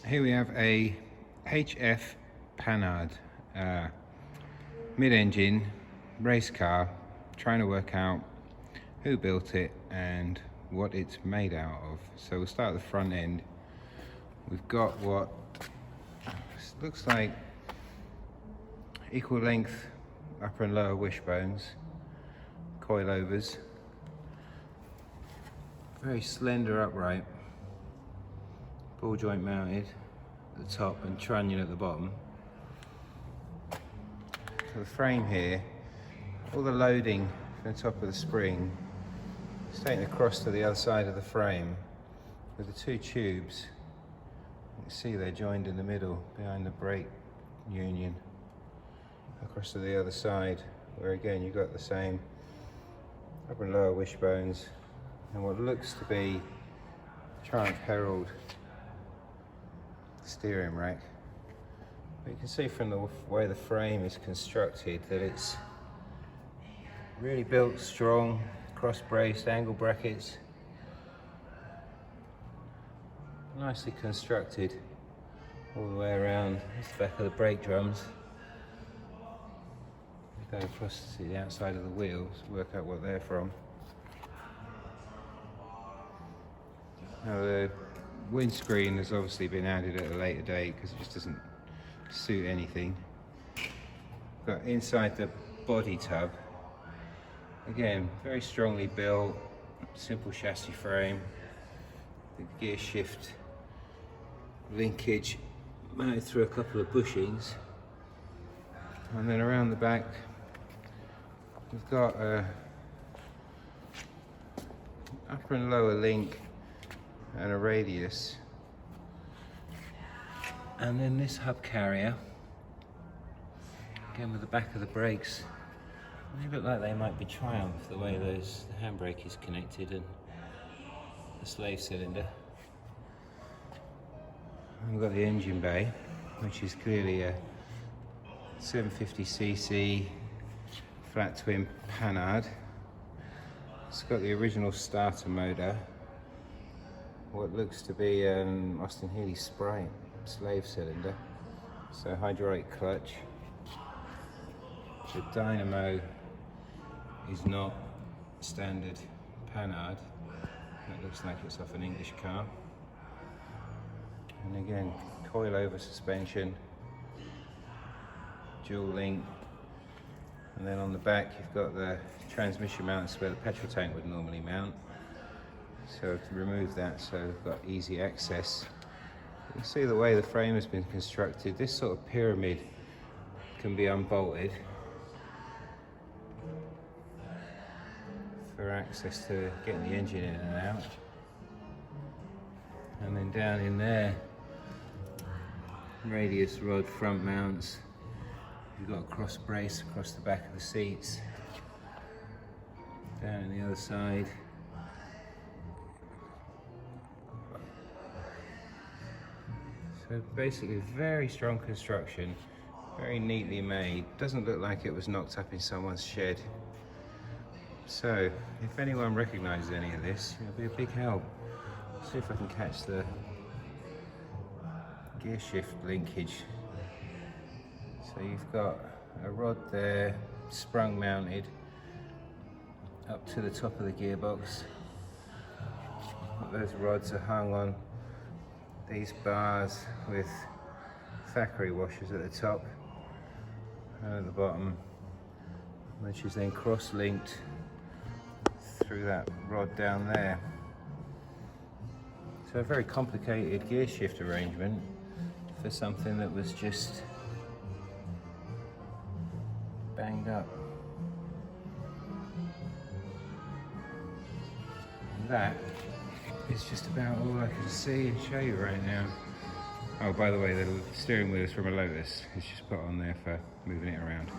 Here we have a HF Panhard mid-engine race car, trying to work out who built it and what it's made out of. So we'll start at the front end. We've got what looks like equal length upper and lower wishbones, coilovers, very slender upright, ball joint mounted at the top and trunnion at the bottom. So the frame here, all the loading from the top of the spring is taken across to the other side of the frame with the two tubes. You can see they're joined in the middle behind the brake union across to the other side, where again you've got the same upper and lower wishbones and what looks to be Triumph Herald steering rack. But you can see from the way the frame is constructed that it's really built strong, cross-braced, angle brackets, nicely constructed all the way around. That's the back of the brake drums. Go across to the outside of the wheels, work out what they're from. Now the windscreen has obviously been added at a later date because it just doesn't suit anything. But inside the body tub, again, very strongly built, simple chassis frame, the gear shift linkage mounted through a couple of bushings, and then around the back we've got a upper and lower link and a radius, and then this hub carrier, again with the back of the brakes. They look like they might be Triumph, the way the handbrake is connected and the slave cylinder. And we've got the engine bay, which is clearly a 750cc flat twin Panhard. It's got the original starter motor, what looks to be an Austin Healey Sprite slave cylinder, so hydraulic clutch. The dynamo is not standard Panhard, that looks like it's off an English car. And again, coilover suspension, dual link, and then on the back you've got the transmission mounts where the petrol tank would normally mount. So to remove that, so we've got easy access. You can see the way the frame has been constructed. This sort of pyramid can be unbolted for access to getting the engine in and out. And then down in there, radius rod front mounts. You've got a cross brace across the back of the seats. Down on the other side. So basically very strong construction, very neatly made. Doesn't look like it was knocked up in someone's shed. So if anyone recognises any of this, it'll be a big help. Let's see if I can catch the gear shift linkage. So you've got a rod there, sprung mounted up to the top of the gearbox. Those rods are hung on these bars with Thackeray washers at the top and at the bottom, which is then cross-linked through that rod down there. So a very complicated gear shift arrangement for something that was just banged up. And that is just about all I can see and show you right now. Oh, by the way, the steering wheel is from a Lotus. It's just put on there for moving it around.